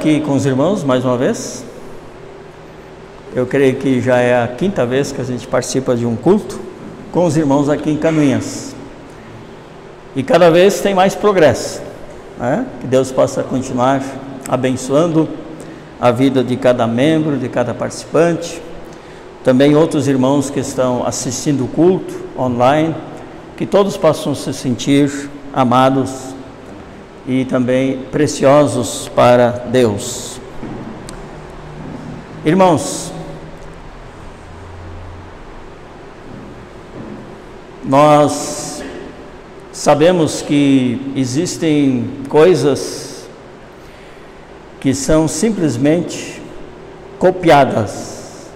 aqui com os irmãos mais uma vez. Eu creio que já é a 5ª vez que a gente participa de um culto com os irmãos aqui em Canoinhas. E cada vez tem mais progresso, né? Que Deus possa continuar abençoando a vida de cada membro, de cada participante. Também outros irmãos que estão assistindo o culto online, que todos possam se sentir amados e também preciosos para Deus. Irmãos, nós sabemos que existem coisas que são simplesmente copiadas.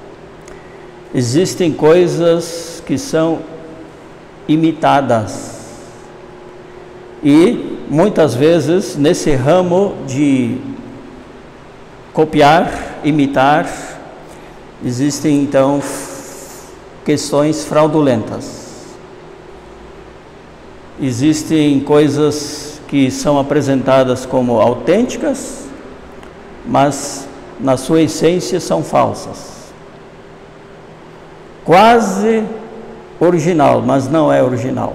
Existem coisas que são imitadas. E muitas vezes nesse ramo de copiar, imitar, existem então questões fraudulentas. Existem coisas que são apresentadas como autênticas, mas na sua essência são falsas. Quase original, mas não é original.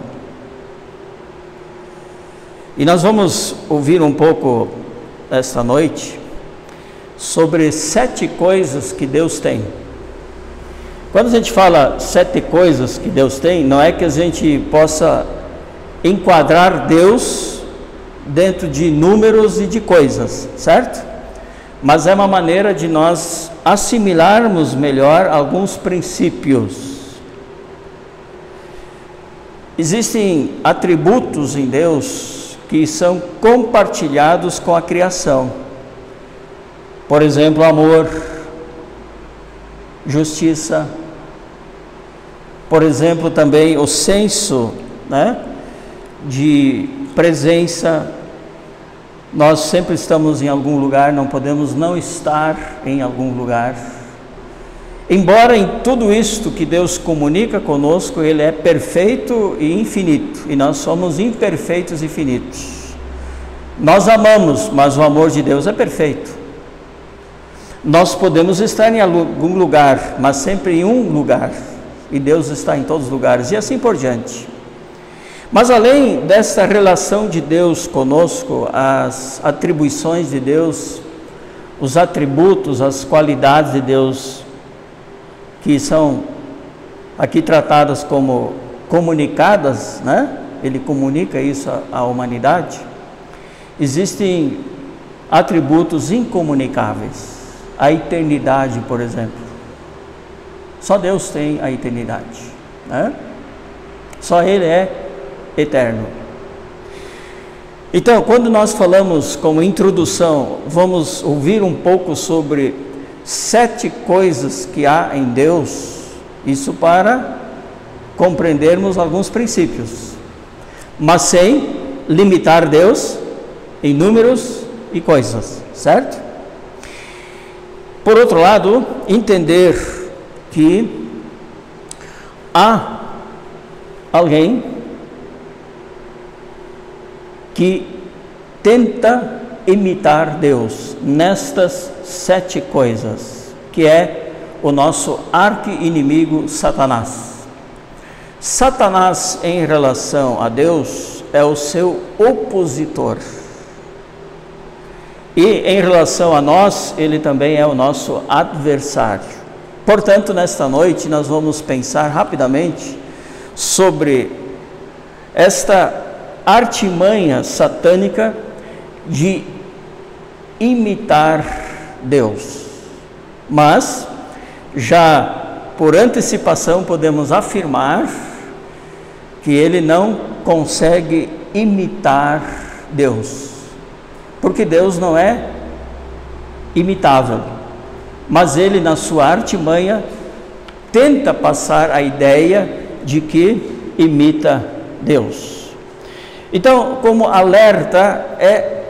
E nós vamos ouvir um pouco esta noite sobre 7 coisas que Deus tem. Quando a gente fala 7 coisas que Deus tem, não é que a gente possa enquadrar Deus dentro de números e de coisas, certo? Mas é uma maneira de nós assimilarmos melhor alguns princípios. Existem atributos em Deus que são compartilhados com a criação. Por exemplo, amor, justiça. Por exemplo, também o senso, né, de presença. Nós sempre estamos em algum lugar, não podemos não estar em algum lugar. Embora em tudo isto que Deus comunica conosco, Ele é perfeito e infinito, e nós somos imperfeitos e finitos. Nós amamos, mas o amor de Deus é perfeito. Nós podemos estar em algum lugar, mas sempre em um lugar, e Deus está em todos os lugares, e assim por diante. Mas além dessa relação de Deus conosco, as atribuições de Deus, os atributos, as qualidades de Deus, que são aqui tratadas como comunicadas, né? Ele comunica isso à humanidade. Existem atributos incomunicáveis. A eternidade, por exemplo. Só Deus tem a eternidade, né? Só Ele é eterno. Então, quando nós falamos como introdução, vamos ouvir um pouco sobre 7 coisas que há em Deus, isso para compreendermos alguns princípios, mas sem limitar Deus em números e coisas, certo? Por outro lado, entender que há alguém que tenta imitar Deus nestas 7 coisas, que é o nosso arqui-inimigo Satanás. Satanás, em relação a Deus, é o seu opositor. E em relação a nós, ele também é o nosso adversário. Portanto, nesta noite, nós vamos pensar rapidamente sobre esta artimanha satânica de imitar Deus. Mas, já por antecipação, podemos afirmar que ele não consegue imitar Deus, porque Deus não é imitável, mas ele, na sua artimanha, tenta passar a ideia de que imita Deus. Então, como alerta, é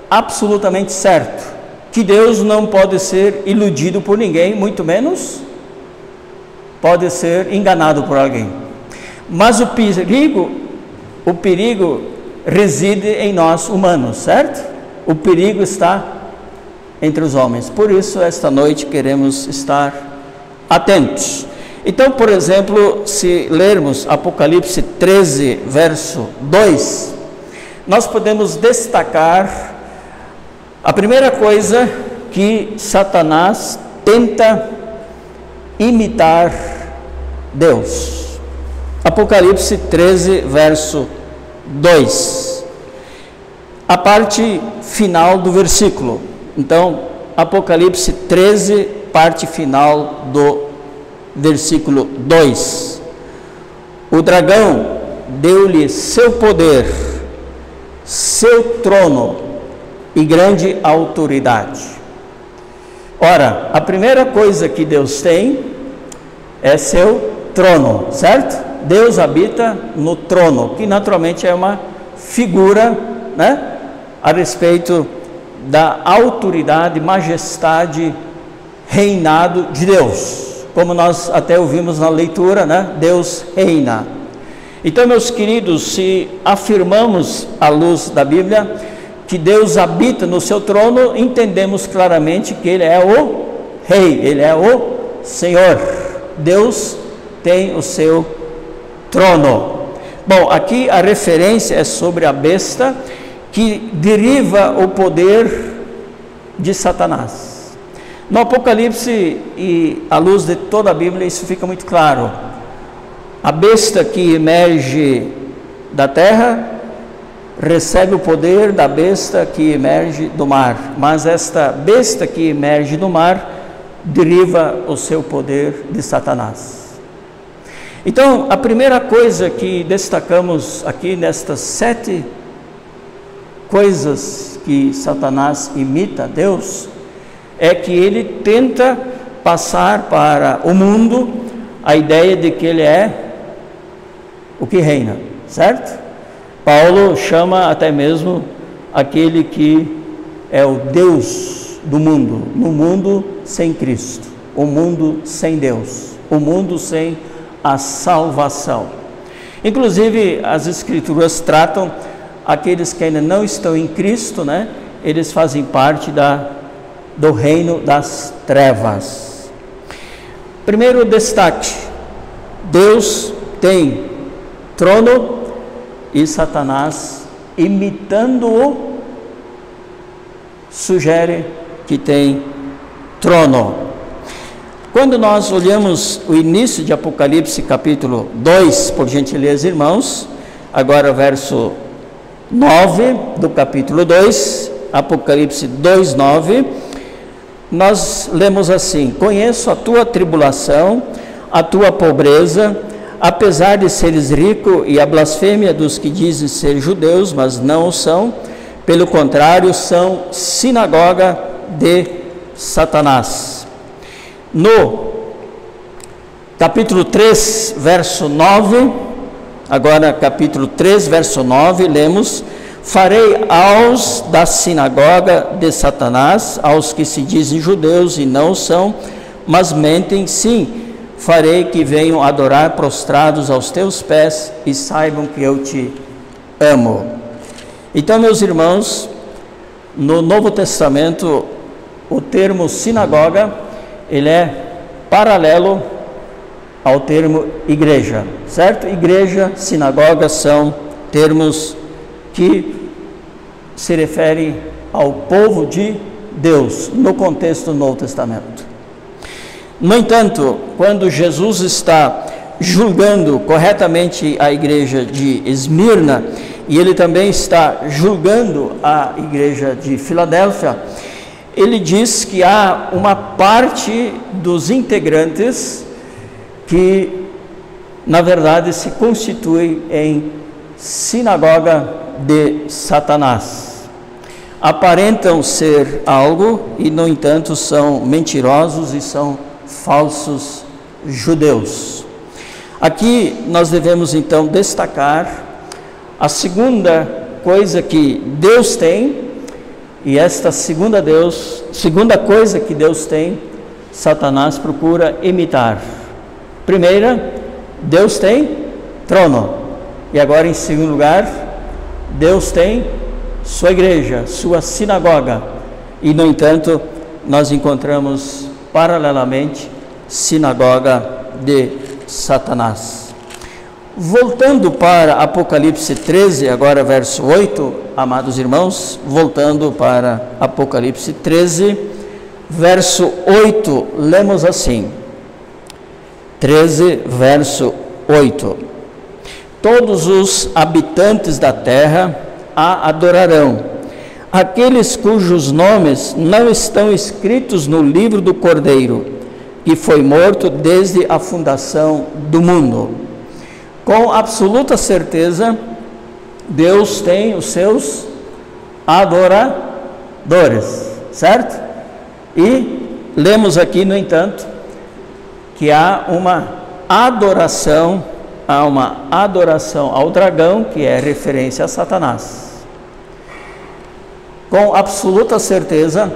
absolutamente certo que Deus não pode ser iludido por ninguém, muito menos pode ser enganado por alguém. Mas o perigo reside em nós humanos, certo? O perigo está entre os homens. Por isso, esta noite queremos estar atentos. Então, por exemplo, se lermos Apocalipse 13, verso 2, nós podemos destacar a primeira coisa que Satanás tenta imitar Deus. Apocalipse 13, verso 2. A parte final do versículo. Então, Apocalipse 13, parte final do versículo 2. O dragão deu-lhe seu poder, seu trono e grande autoridade. Ora, a primeira coisa que Deus tem é seu trono, certo? Deus habita no trono, que naturalmente é uma figura, né, a respeito da autoridade, majestade, reinado de Deus. Como nós até ouvimos na leitura, né? Deus reina. Então, meus queridos, se afirmamos à luz da Bíblia que Deus habita no seu trono, entendemos claramente que Ele é o Rei, Ele é o Senhor. Deus tem o seu trono. Bom, aqui a referência é sobre a besta que deriva o poder de Satanás. No Apocalipse e à luz de toda a Bíblia isso fica muito claro. A besta que emerge da terra recebe o poder da besta que emerge do mar, mas esta besta que emerge do mar deriva o seu poder de Satanás. Então, a primeira coisa que destacamos aqui nestas 7 coisas que Satanás imita a Deus é que ele tenta passar para o mundo a ideia de que ele é o que reina, certo? Paulo chama até mesmo aquele que é o Deus do mundo, no mundo sem Cristo, o mundo sem Deus, o mundo sem a salvação. Inclusive, as Escrituras tratam aqueles que ainda não estão em Cristo, né? Eles fazem parte do reino das trevas. Primeiro destaque: Deus tem trono e Satanás, imitando-o, sugere que tem trono. Quando nós olhamos o início de Apocalipse capítulo 2, por gentileza, irmãos, agora verso 9 do capítulo 2, Apocalipse 2, 9, nós lemos assim: conheço a tua tribulação, a tua pobreza, apesar de seres rico, e a blasfêmia dos que dizem ser judeus, mas não o são, pelo contrário, são sinagoga de Satanás. No capítulo 3, verso 9, agora capítulo 3, verso 9, lemos: farei aos da sinagoga de Satanás, aos que se dizem judeus e não são, mas mentem, sim, farei que venham adorar prostrados aos teus pés e saibam que eu te amo. Então, meus irmãos, no Novo Testamento, o termo sinagoga, ele é paralelo ao termo igreja, certo? Igreja, sinagoga são termos que se referem ao povo de Deus, no contexto do Novo Testamento. No entanto, quando Jesus está julgando corretamente a igreja de Esmirna, e ele também está julgando a igreja de Filadélfia, ele diz que há uma parte dos integrantes que, na verdade, se constitui em sinagoga de Satanás. Aparentam ser algo e, no entanto, são mentirosos e são falsos judeus. Aqui nós devemos então destacar a segunda coisa que Deus tem, e esta segunda coisa que Deus tem, Satanás procura imitar. Primeira, Deus tem trono, e agora em segundo lugar, Deus tem sua igreja, sua sinagoga. E, no entanto, nós encontramos paralelamente sinagoga de Satanás. Voltando para Apocalipse 13, agora verso 8, amados irmãos, voltando para Apocalipse 13, verso 8, lemos assim, 13, verso 8: todos os habitantes da terra a adorarão, aqueles cujos nomes não estão escritos no livro do Cordeiro, que foi morto desde a fundação do mundo. Com absoluta certeza, Deus tem os seus adoradores, certo? E lemos aqui, no entanto, que há uma adoração ao dragão, que é referência a Satanás. Com absoluta certeza,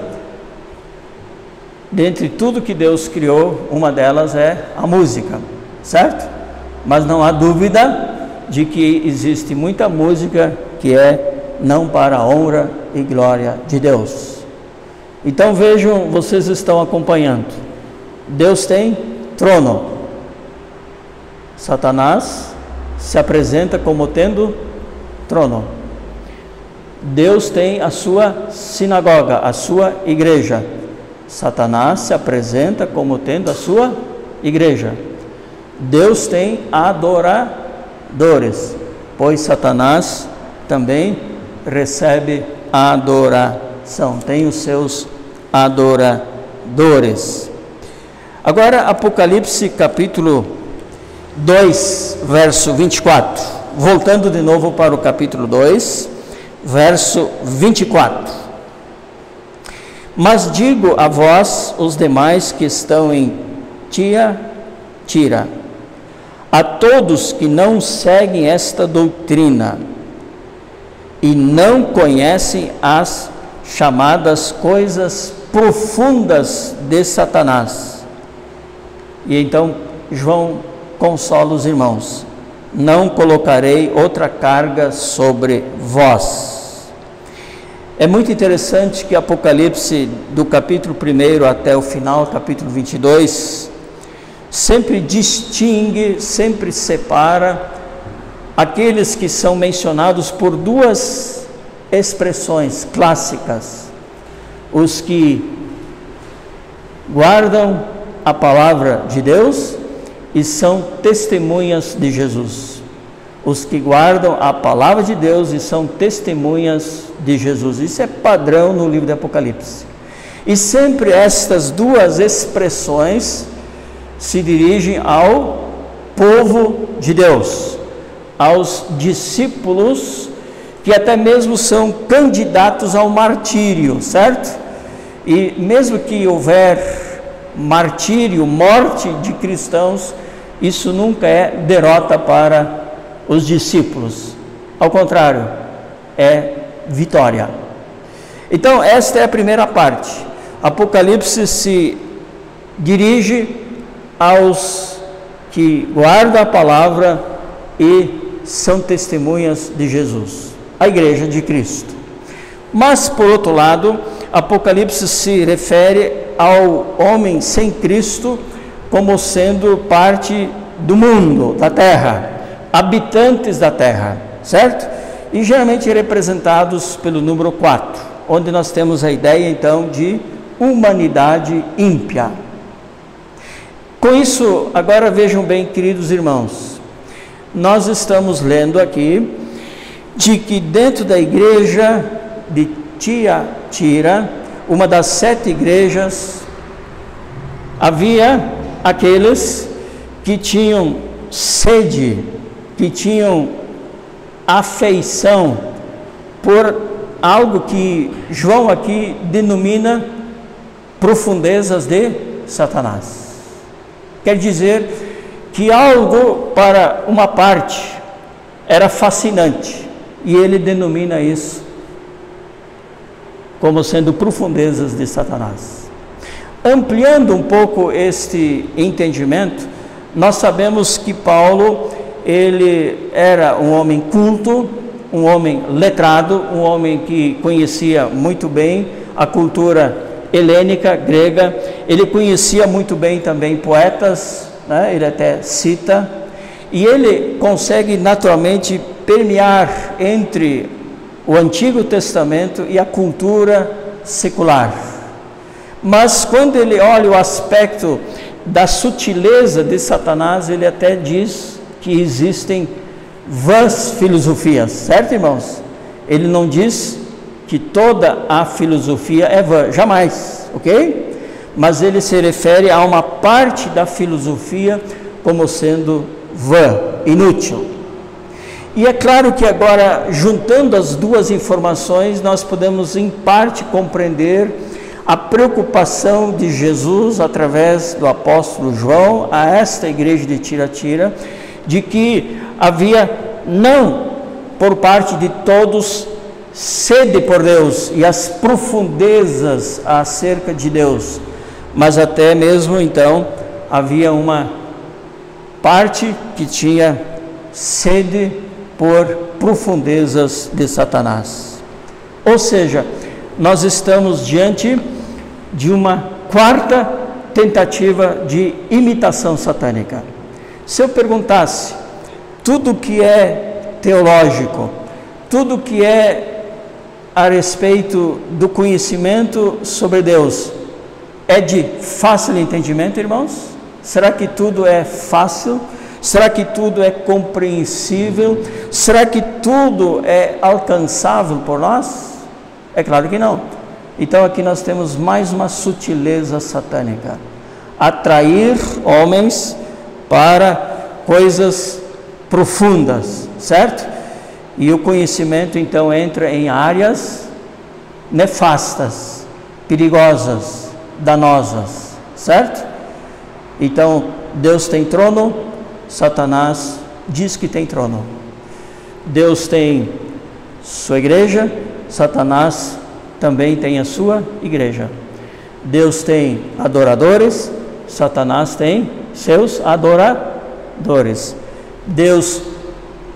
dentre tudo que Deus criou, uma delas é a música, certo? Mas não há dúvida de que existe muita música que é não para a honra e glória de Deus. Então vejam, vocês estão acompanhando. Deus tem trono. Satanás se apresenta como tendo trono. Deus tem a sua sinagoga, a sua igreja. Satanás se apresenta como tendo a sua igreja. Deus tem adoradores, pois Satanás também recebe adoração, tem os seus adoradores. Agora, Apocalipse capítulo 2, verso 24, voltando de novo para o capítulo 2, verso 24: mas digo a vós, os demais que estão em Tiatira, a todos que não seguem esta doutrina e não conhecem as chamadas coisas profundas de Satanás. E então João consola os irmãos: não colocarei outra carga sobre vós. É muito interessante que Apocalipse, do capítulo 1 até o final, capítulo 22, sempre distingue, sempre separa aqueles que são mencionados por duas expressões clássicas: os que guardam a palavra de Deus e são testemunhas de Jesus. Os que guardam a palavra de Deus e são testemunhas de Jesus. Isso é padrão no livro de Apocalipse. E sempre estas duas expressões se dirigem ao povo de Deus, aos discípulos que até mesmo são candidatos ao martírio, certo? E mesmo que houver martírio, morte de cristãos, isso nunca é derrota para os discípulos, ao contrário, é vitória. Então esta é a primeira parte. Apocalipse se dirige aos que guardam a palavra e são testemunhas de Jesus, a igreja de Cristo. Mas, por outro lado, Apocalipse se refere ao homem sem Cristo como sendo parte do mundo, da terra, habitantes da terra, certo? E geralmente representados pelo número 4, onde nós temos a ideia então de humanidade ímpia. Com isso, agora vejam bem, queridos irmãos, nós estamos lendo aqui de que dentro da igreja de Tiatira, uma das 7 igrejas, havia aqueles que tinham sede, que tinham afeição por algo que João aqui denomina profundezas de Satanás. Quer dizer que algo para uma parte era fascinante, e ele denomina isso como sendo profundezas de Satanás. Ampliando um pouco este entendimento, nós sabemos que Paulo, ele era um homem culto, um homem letrado, um homem que conhecia muito bem a cultura helênica, grega. Ele conhecia muito bem também poetas, né? Ele até cita, e ele consegue naturalmente permear entre o Antigo Testamento e a cultura secular. Mas quando ele olha o aspecto da sutileza de Satanás, ele até diz que existem vãs filosofias, certo, irmãos? Ele não diz que toda a filosofia é vã, jamais, ok? Mas ele se refere a uma parte da filosofia como sendo vã, inútil. E é claro que agora, juntando as duas informações, nós podemos em parte compreender a preocupação de Jesus através do apóstolo João a esta igreja de Tiatira, de que havia não por parte de todos sede por Deus e as profundezas acerca de Deus, mas até mesmo então havia uma parte que tinha sede por profundezas de Satanás. Ou seja, nós estamos diante de uma quarta tentativa de imitação satânica. Se eu perguntasse tudo que é teológico, tudo que é a respeito do conhecimento sobre Deus, é de fácil entendimento, irmãos? Será que tudo é fácil? Será que tudo é compreensível? Será que tudo é alcançável por nós? É claro que não. Então aqui nós temos mais uma sutileza satânica: atrair homens para coisas profundas, certo? E o conhecimento então entra em áreas nefastas, perigosas, danosas, certo? Então Deus tem trono, Satanás diz que tem trono. Deus tem sua igreja, Satanás também tem a sua igreja. Deus tem adoradores, Satanás tem seus adoradores. Deus,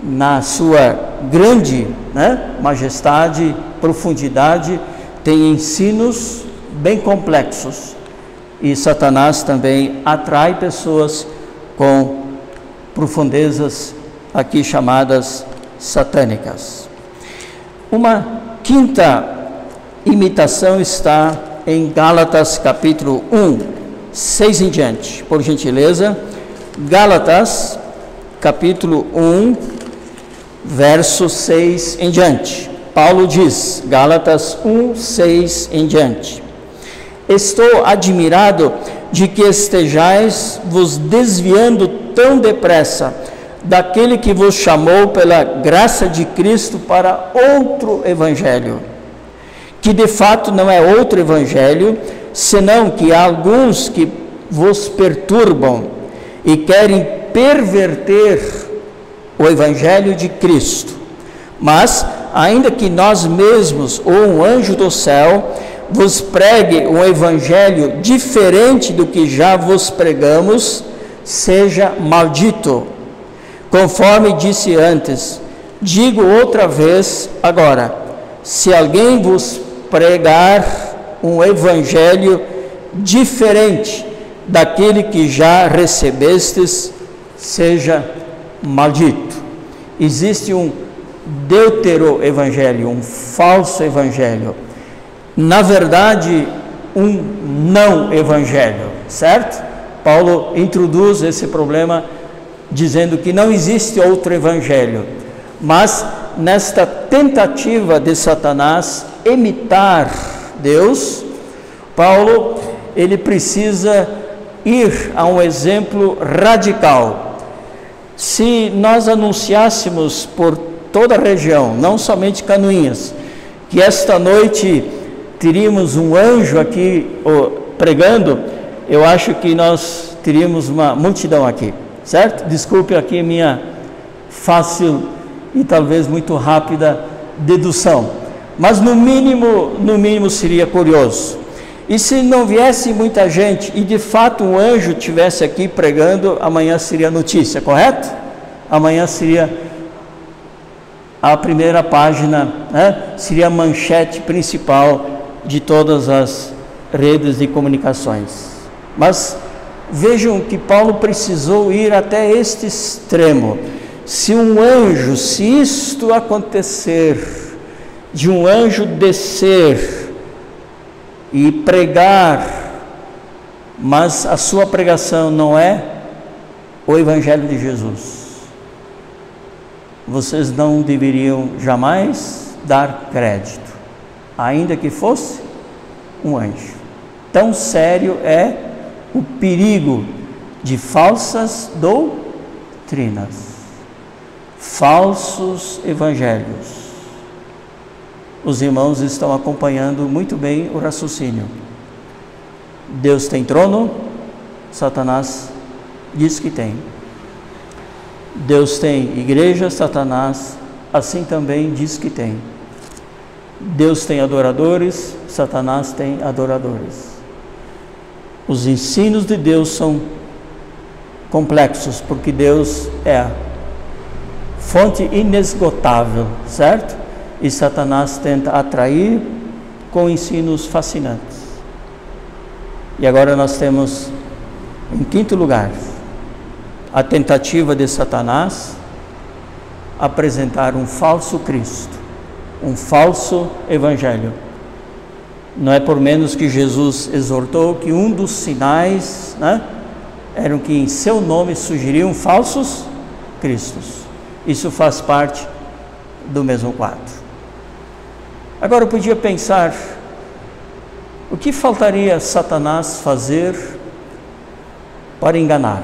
na sua grande, majestade, profundidade, tem ensinos bem complexos. E Satanás também atrai pessoas com profundezas aqui chamadas satânicas. Uma quinta imitação está em Gálatas capítulo 1, 6 em diante, por gentileza. Gálatas capítulo 1, verso 6 em diante. Paulo diz, Gálatas 1, 6 em diante: estou admirado de que estejais vos desviando tão depressa daquele que vos chamou pela graça de Cristo para outro evangelho, que de fato não é outro evangelho, senão que há alguns que vos perturbam e querem perverter o evangelho de Cristo. Mas, ainda que nós mesmos ou um anjo do céu vos pregue um evangelho diferente do que já vos pregamos, seja maldito. Conforme disse antes, digo outra vez agora: se alguém vos pregar um evangelho diferente daquele que já recebestes, seja maldito. Existe um deutero-evangelho, um falso evangelho. Na verdade, um não-evangelho, certo? Paulo introduz esse problema dizendo que não existe outro evangelho, mas nesta tentativa de Satanás imitar Deus, Paulo, ele precisa ir a um exemplo radical. Se nós anunciássemos por toda a região, não somente Canoinhas, que esta noite teríamos um anjo aqui pregando, eu acho que nós teríamos uma multidão aqui, certo? Desculpe aqui minha fácil e talvez muito rápida dedução, mas no mínimo seria curioso. E se não viesse muita gente e de fato um anjo estivesse aqui pregando, amanhã seria notícia, correto? Amanhã seria a primeira página, seria a manchete principal de todas as redes de comunicações. Mas vejam que Paulo precisou ir até este extremo. Se isto acontecer, de um anjo descer e pregar, mas a sua pregação não é o Evangelho de Jesus, vocês não deveriam jamais dar crédito, ainda que fosse um anjo. Tão sério é o perigo de falsas doutrinas, falsos evangelhos. Os irmãos estão acompanhando muito bem o raciocínio. Deus tem trono, Satanás diz que tem. Deus tem igreja, Satanás assim também diz que tem. Deus tem adoradores, Satanás tem adoradores. Os ensinos de Deus são complexos, porque Deus é a fonte inesgotável, certo? E Satanás tenta atrair com ensinos fascinantes. E agora nós temos, em quinto lugar, a tentativa de Satanás apresentar um falso Cristo, um falso evangelho. Não é por menos que Jesus exortou que um dos sinais, eram que em seu nome surgiriam falsos cristos. Isso faz parte do mesmo quadro. Agora eu podia pensar, o que faltaria Satanás fazer para enganar?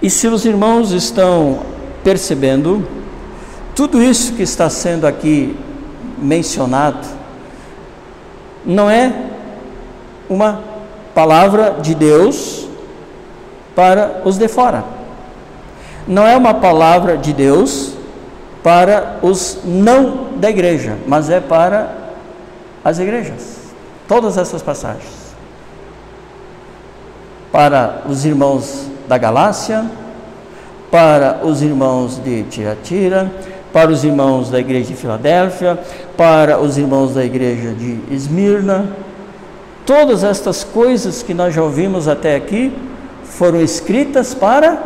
E se os irmãos estão percebendo, tudo isso que está sendo aqui mencionado não é uma palavra de Deus para os de fora, não é uma palavra de Deus para os não da igreja, mas é para as igrejas. Todas essas passagens para os irmãos da Galácia, para os irmãos de Tiatira, para os irmãos da igreja de Filadélfia, para os irmãos da igreja de Esmirna. Todas estas coisas que nós já ouvimos até aqui foram escritas para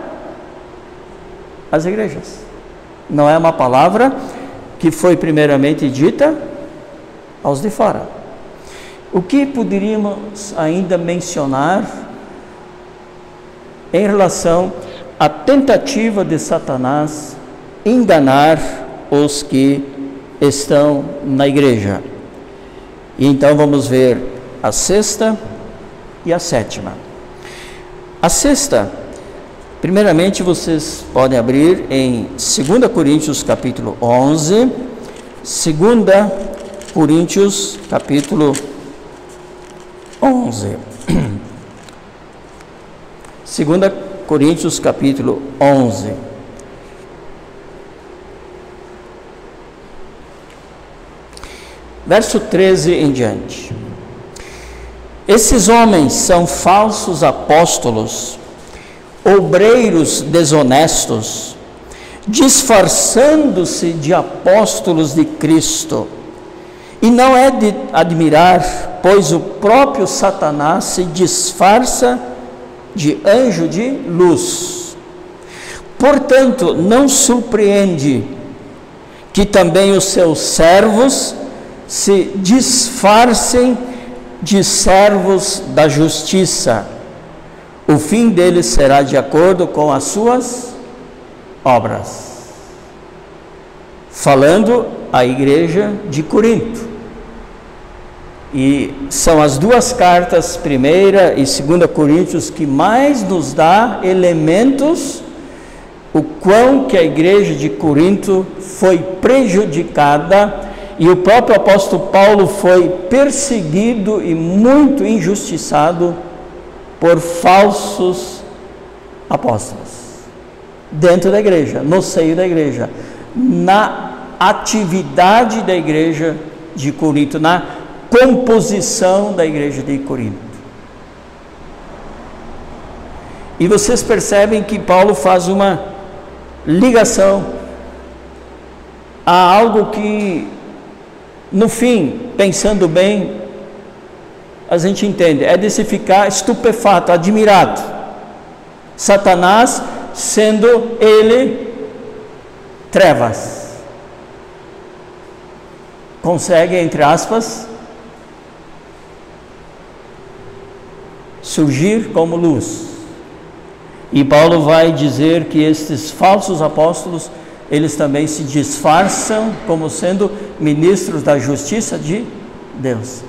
as igrejas. Não é uma palavra que foi primeiramente dita aos de fora. O que poderíamos ainda mencionar em relação à tentativa de Satanás enganar os que estão na igreja? E então vamos ver a sexta e a sétima. A sexta, primeiramente vocês podem abrir em 2 Coríntios capítulo 11, 2 Coríntios capítulo 11. 2 Coríntios capítulo 11. Verso 13 em diante. Esses homens são falsos apóstolos, obreiros desonestos, disfarçando-se de apóstolos de Cristo. E não é de admirar, pois o próprio Satanás se disfarça de anjo de luz. Portanto, não surpreende que também os seus servos se disfarcem de servos da justiça. O fim deles será de acordo com as suas obras. Falando à igreja de Corinto. E são as duas cartas, 1 e 2 Coríntios, que mais nos dá elementos o quão que a igreja de Corinto foi prejudicada, e o próprio apóstolo Paulo foi perseguido e muito injustiçado por falsos apóstolos dentro da igreja, no seio da igreja, na atividade da igreja de Corinto, na composição da igreja de Corinto. E vocês percebem que Paulo faz uma ligação a algo que No fim, pensando bem, a gente entende, é de se ficar estupefato, admirado. Satanás sendo ele trevas, consegue, entre aspas, surgir como luz. E Paulo vai dizer que estes falsos apóstolos, eles também se disfarçam como sendo ministros da justiça de Deus.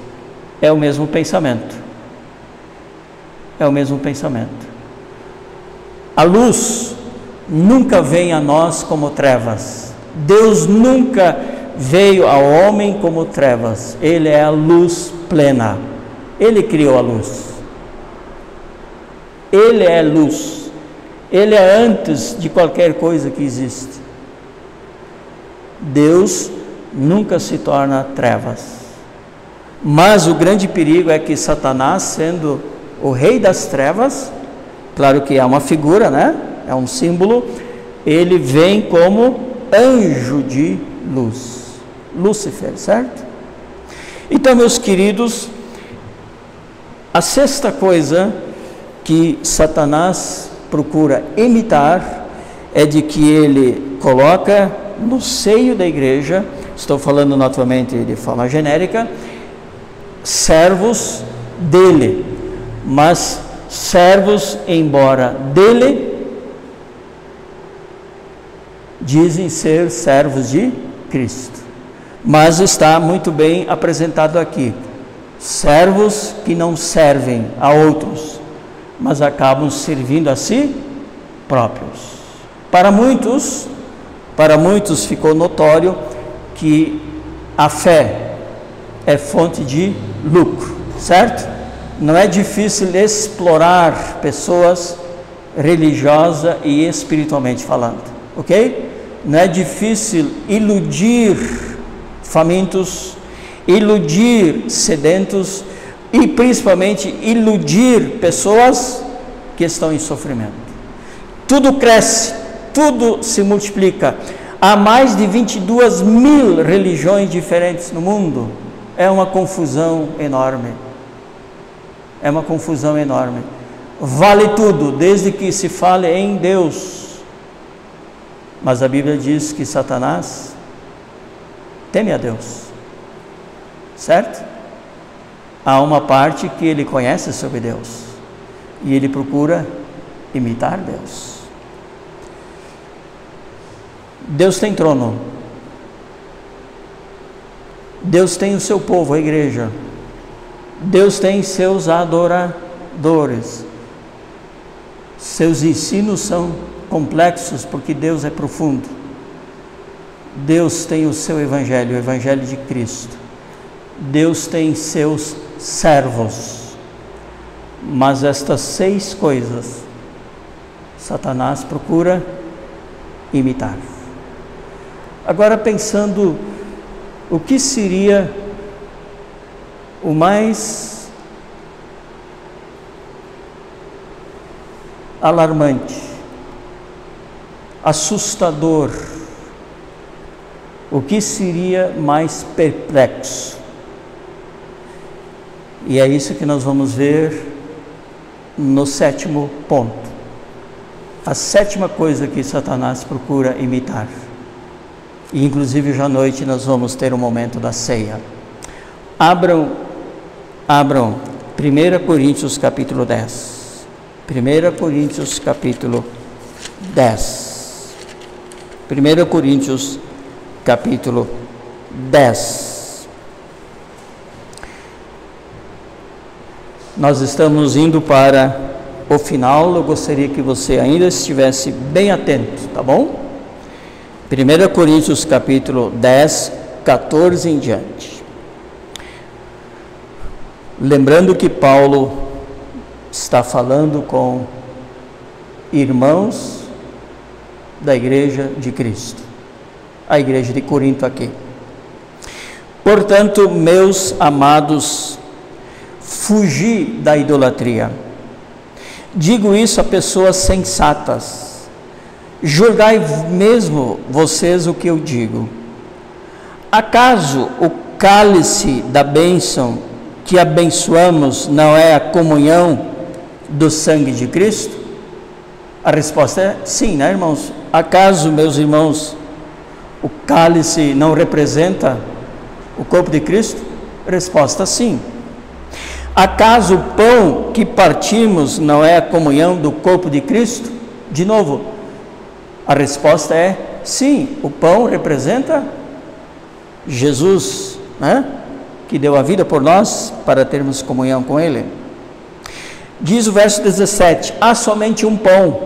É o mesmo pensamento. É o mesmo pensamento. A luz nunca vem a nós como trevas. Deus nunca veio ao homem como trevas. Ele é a luz plena. Ele criou a luz. Ele é luz. Ele é antes de qualquer coisa que existe. Deus nunca se torna trevas. Mas o grande perigo é que Satanás, sendo o rei das trevas, claro que é uma figura, né? É um símbolo, ele vem como anjo de luz, Lúcifer, certo? Então, meus queridos, a sexta coisa que Satanás procura imitar é de que ele coloca no seio da igreja, estou falando novamente de forma genérica, servos dele, mas servos, embora dele, dizem ser servos de Cristo, mas está muito bem apresentado aqui, servos que não servem a outros, mas acabam servindo a si próprios. Para muitos ficou notório que a fé é fonte de lucro, certo? Não é difícil explorar pessoas religiosa e espiritualmente falando, ok? Não é difícil iludir famintos, iludir sedentos e principalmente iludir pessoas que estão em sofrimento. Tudo cresce, tudo se multiplica. Há mais de 22 mil religiões diferentes no mundo. É uma confusão enorme. É uma confusão enorme. Vale tudo, desde que se fale em Deus. Mas a Bíblia diz que Satanás teme a Deus, certo? Há uma parte que ele conhece sobre Deus e ele procura imitar Deus. Deus tem trono. Deus tem o seu povo, a igreja. Deus tem seus adoradores. Seus ensinos são complexos porque Deus é profundo. Deus tem o seu evangelho, o evangelho de Cristo. Deus tem seus servos. Mas estas 6 coisas Satanás procura imitar. Agora, pensando o que seria o mais alarmante, assustador, o que seria mais perplexo? E é isso que nós vamos ver no 7º ponto. A 7ª coisa que Satanás procura imitar. E inclusive já à noite nós vamos ter um momento da ceia. Abram 1 Coríntios capítulo 10. 1 Coríntios capítulo 10. 1 Coríntios capítulo 10. Nós estamos indo para o final, eu gostaria que você ainda estivesse bem atento, tá bom? 1 Coríntios capítulo 10, 14 em diante. Lembrando que Paulo está falando com irmãos da igreja de Cristo, a igreja de Corinto aqui. Portanto, meus amados, fugi da idolatria. Digo isso a pessoas sensatas. Julgai mesmo vocês o que eu digo. Acaso o cálice da bênção que abençoamos não é a comunhão do sangue de Cristo? A resposta é sim, né, irmãos? Acaso, meus irmãos, o cálice não representa o corpo de Cristo? Resposta sim. Acaso o pão que partimos não é a comunhão do corpo de Cristo? De novo, a resposta é sim, o pão representa Jesus, né? Que deu a vida por nós para termos comunhão com Ele. Diz o verso 17: há somente um pão,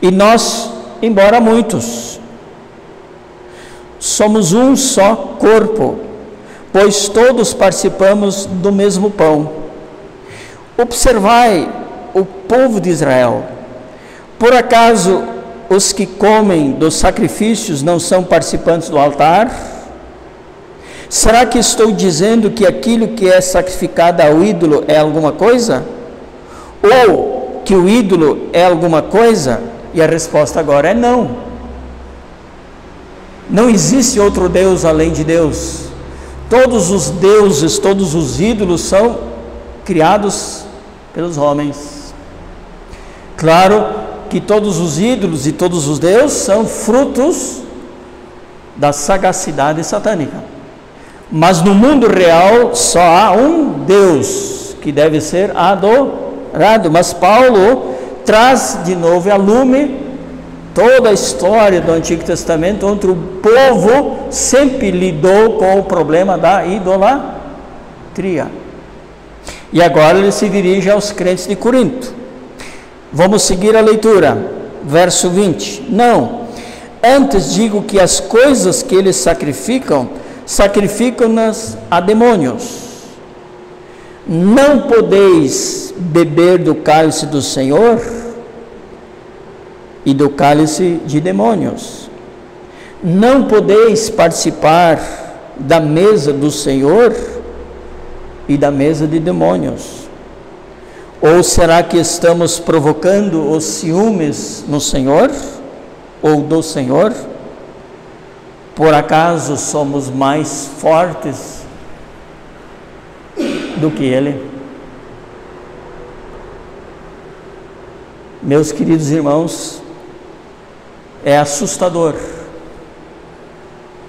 e nós, embora muitos, somos um só corpo, pois todos participamos do mesmo pão. Observai o povo de Israel. Por acaso os que comem dos sacrifícios não são participantes do altar? Será que estou dizendo que aquilo que é sacrificado ao ídolo é alguma coisa? Ou que o ídolo é alguma coisa? E a resposta agora é não. Não existe outro Deus além de Deus. Todos os deuses, todos os ídolos são criados pelos homens. Claro que todos os ídolos e todos os deuses são frutos da sagacidade satânica. Mas no mundo real só há um Deus que deve ser adorado. Mas Paulo traz de novo à lume toda a história do Antigo Testamento, onde o povo sempre lidou com o problema da idolatria. E agora ele se dirige aos crentes de Corinto. Vamos seguir a leitura, verso 20. Não, antes digo que as coisas que eles sacrificam-nas a demônios. Não podeis beber do cálice do Senhor e do cálice de demônios. Não podeis participar da mesa do Senhor e da mesa de demônios. Ou será que estamos provocando os ciúmes no Senhor ou do Senhor? Por acaso somos mais fortes do que Ele? Meus queridos irmãos, é assustador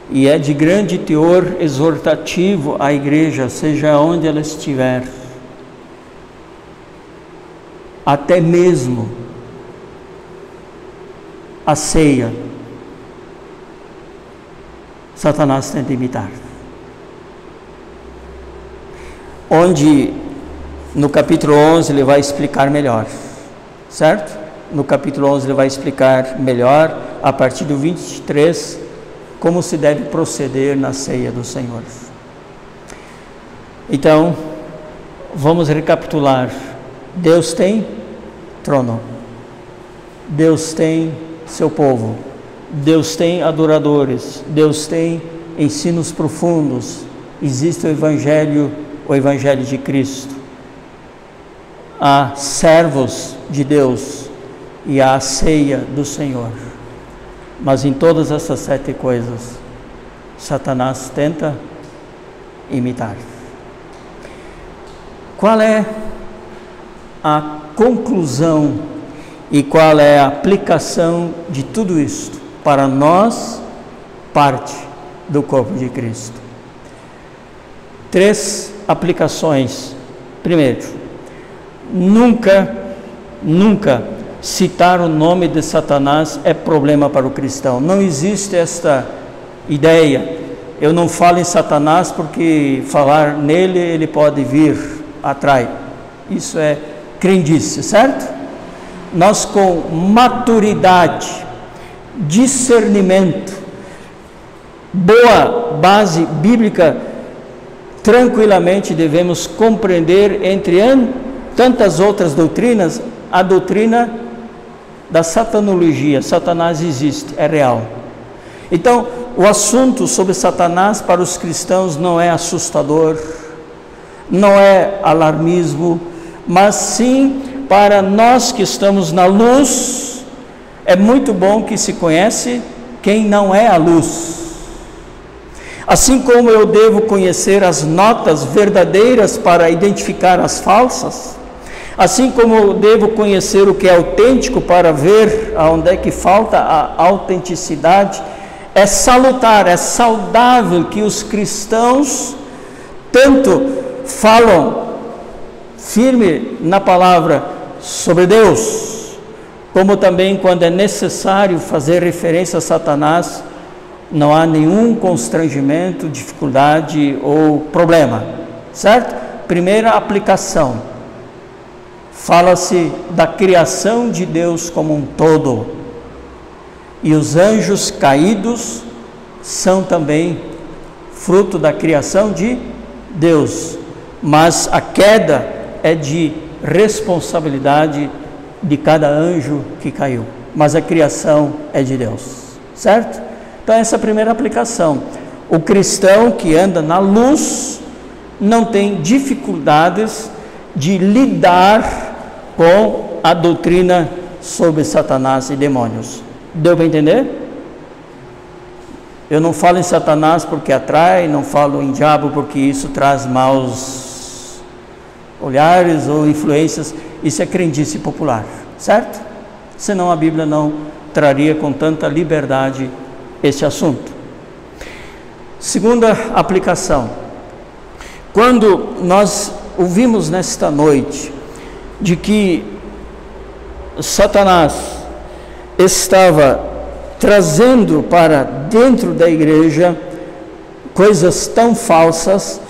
e é de grande teor exortativo à igreja, seja onde ela estiver. Até mesmo a ceia, Satanás tenta imitar. Onde no capítulo 11 ele vai explicar melhor, certo? No capítulo 11 ele vai explicar melhor, a partir do 23, como se deve proceder na ceia do Senhor. Então, vamos recapitular. Deus tem trono, Deus tem seu povo, Deus tem adoradores, Deus tem ensinos profundos, existe o Evangelho de Cristo, há servos de Deus e há a ceia do Senhor. Mas em todas essas 7 coisas, Satanás tenta imitar. Qual é a conclusão e qual é a aplicação de tudo isto para nós, parte do corpo de Cristo? 3 aplicações. Primeiro, nunca citar o nome de Satanás é problema para o cristão. Não existe esta ideia. Eu não falo em Satanás porque falar nele ele pode vir, atrai. Isso é crendice, certo? Nós com maturidade, discernimento, boa base bíblica, tranquilamente devemos compreender, entre tantas outras doutrinas, a doutrina da satanologia. Satanás existe, é real. Então, o assunto sobre Satanás para os cristãos não é assustador, não é alarmismo, mas sim para nós que estamos na luz. É muito bom que se conhece quem não é a luz. Assim como eu devo conhecer as notas verdadeiras para identificar as falsas, assim como eu devo conhecer o que é autêntico para ver aonde é que falta a autenticidade, é salutar, é saudável que os cristãos tanto falam firme na palavra sobre Deus, como também quando é necessário fazer referência a Satanás, não há nenhum constrangimento, dificuldade ou problema, certo? Primeira aplicação, fala-se da criação de Deus como um todo, e os anjos caídos são também fruto da criação de Deus, mas a queda é de responsabilidade de cada anjo que caiu, mas a criação é de Deus, certo? Então essa é a primeira aplicação. O cristão que anda na luz não tem dificuldades de lidar com a doutrina sobre Satanás e demônios. Deu para entender? Eu não falo em Satanás porque atrai, não falo em diabo porque isso traz maus olhares ou influências. Isso é crendice popular, certo? Senão a Bíblia não traria com tanta liberdade este assunto. Segunda aplicação, quando nós ouvimos nesta noite de que Satanás estava trazendo para dentro da igreja coisas tão falsas,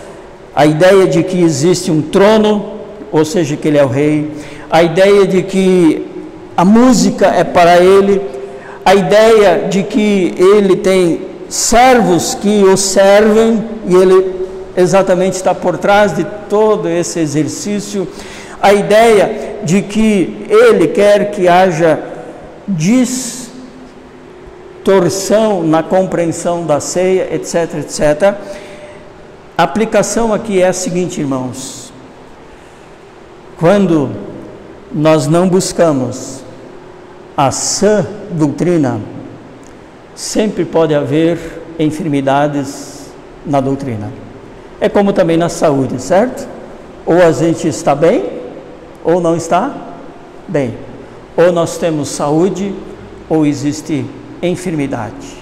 a ideia de que existe um trono, ou seja, que ele é o rei, a ideia de que a música é para ele, a ideia de que ele tem servos que o servem e ele exatamente está por trás de todo esse exercício, a ideia de que ele quer que haja distorção na compreensão da ceia, etc, etc. A aplicação aqui é a seguinte, irmãos: quando nós não buscamos a sã doutrina, sempre pode haver enfermidades na doutrina. É como também na saúde, certo? Ou a gente está bem, ou não está bem. Ou nós temos saúde, ou existe enfermidade.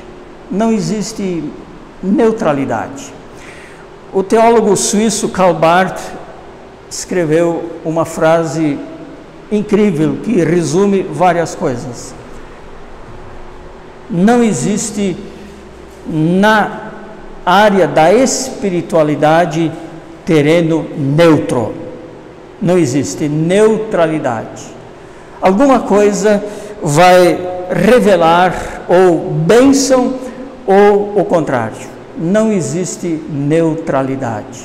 Não existe neutralidade. O teólogo suíço Karl Barth escreveu uma frase incrível que resume várias coisas. Não existe na área da espiritualidade terreno neutro. Não existe neutralidade. Alguma coisa vai revelar ou bênção ou o contrário. Não existe neutralidade.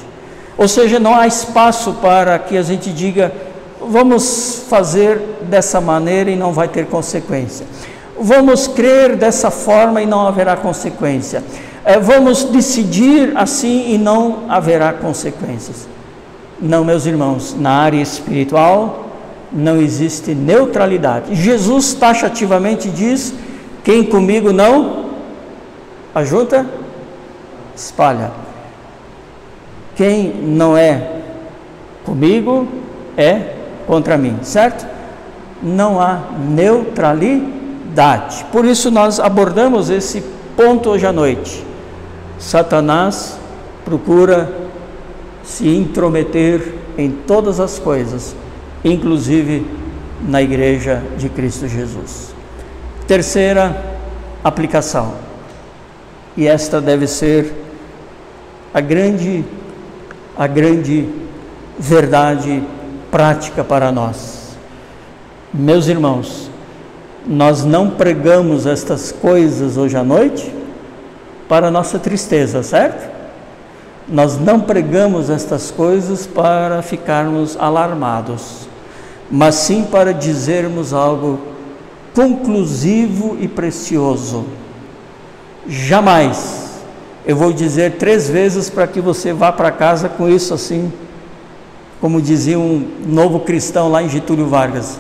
Ou seja, não há espaço para que a gente diga: vamos fazer dessa maneira e não vai ter consequência. Vamos crer dessa forma e não haverá consequência. Vamos decidir assim e não haverá consequências. Não, meus irmãos, na área espiritual não existe neutralidade. Jesus taxativamente diz: quem comigo não ajunta, espalha. Quem não é comigo é contra mim, certo? Não há neutralidade. Por isso nós abordamos esse ponto hoje à noite. Satanás procura se intrometer em todas as coisas, inclusive na igreja de Cristo Jesus. Terceira aplicação, e esta deve ser a grande verdade prática para nós. Meus irmãos, nós não pregamos estas coisas hoje à noite para nossa tristeza, certo? Nós não pregamos estas coisas para ficarmos alarmados, mas sim para dizermos algo conclusivo e precioso. Jamais, eu vou dizer 3 vezes para que você vá para casa com isso assim, como dizia um novo cristão lá em Getúlio Vargas,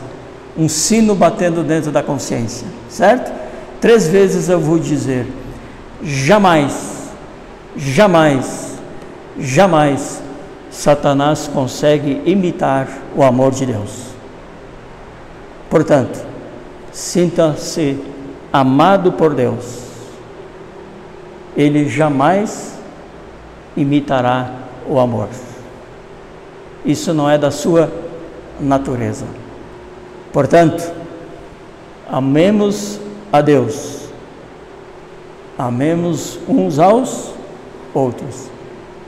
um sino batendo dentro da consciência, certo? 3 vezes eu vou dizer: jamais jamais, jamais Satanás consegue imitar o amor de Deus. Portanto, sinta-se amado por Deus. Ele jamais imitará o amor. Isso não é da sua natureza. Portanto, amemos a Deus. Amemos uns aos outros.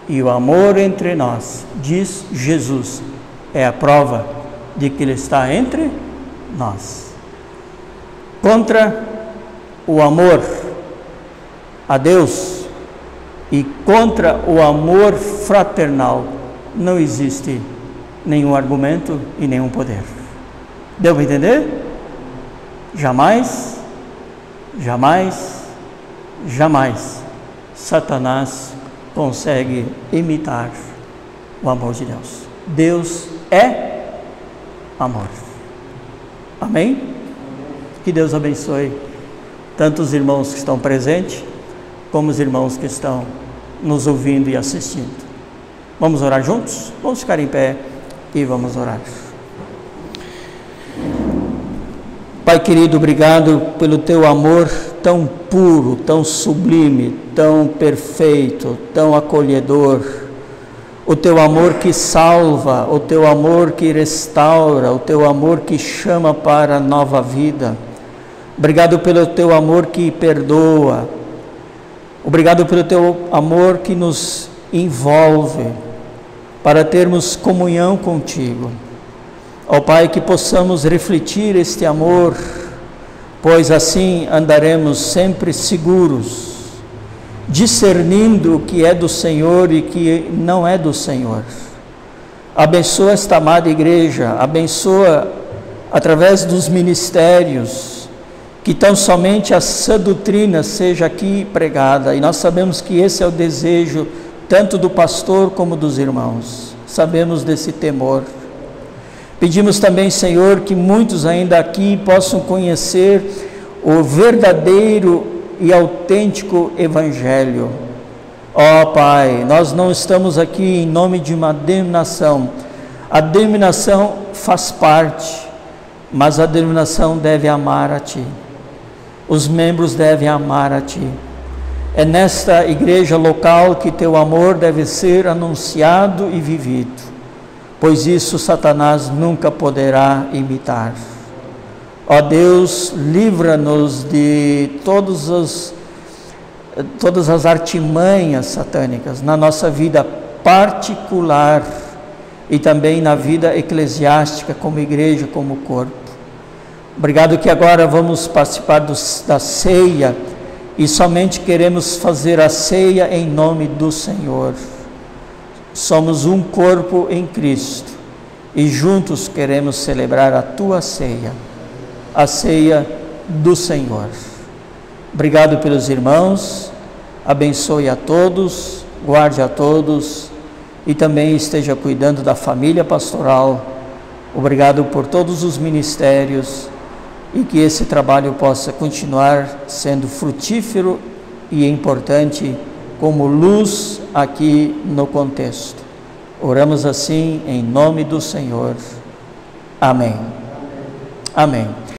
E o amor entre nós, diz Jesus, é a prova de que Ele está entre nós. Contra o amor a Deus e contra o amor fraternal não existe nenhum argumento e nenhum poder. Deu para entender? Jamais, jamais, jamais Satanás consegue imitar o amor de Deus. Deus é amor. Amém? Que Deus abençoe tanto os irmãos que estão presentes, como os irmãos que estão nos ouvindo e assistindo. Vamos orar juntos? Vamos ficar em pé e vamos orar. Pai querido, obrigado pelo teu amor tão puro, tão sublime, tão perfeito, tão acolhedor. O teu amor que salva, o teu amor que restaura, o teu amor que chama para a nova vida. Obrigado pelo teu amor que perdoa. Obrigado pelo teu amor que nos envolve para termos comunhão contigo. Ó Pai, que possamos refletir este amor, pois assim andaremos sempre seguros, discernindo o que é do Senhor e o que não é do Senhor. Abençoa esta amada igreja, abençoa através dos ministérios, que tão somente a sã doutrina seja aqui pregada, e nós sabemos que esse é o desejo tanto do pastor como dos irmãos, sabemos desse temor. Pedimos também, Senhor, que muitos ainda aqui possam conhecer o verdadeiro e autêntico Evangelho. Ó Pai, nós não estamos aqui em nome de uma denominação, a denominação faz parte, mas a denominação deve amar a Ti. Os membros devem amar a Ti. É nesta igreja local que Teu amor deve ser anunciado e vivido, pois isso Satanás nunca poderá imitar. Ó Deus, livra-nos de todas as artimanhas satânicas na nossa vida particular e também na vida eclesiástica, como igreja, como corpo. Obrigado que agora vamos participar da ceia e somente queremos fazer a ceia em nome do Senhor. Somos um corpo em Cristo e juntos queremos celebrar a Tua ceia, a ceia do Senhor. Obrigado pelos irmãos, abençoe a todos, guarde a todos e também esteja cuidando da família pastoral. Obrigado por todos os ministérios e que esse trabalho possa continuar sendo frutífero e importante como luz aqui no contexto. Oramos assim em nome do Senhor. Amém. Amém.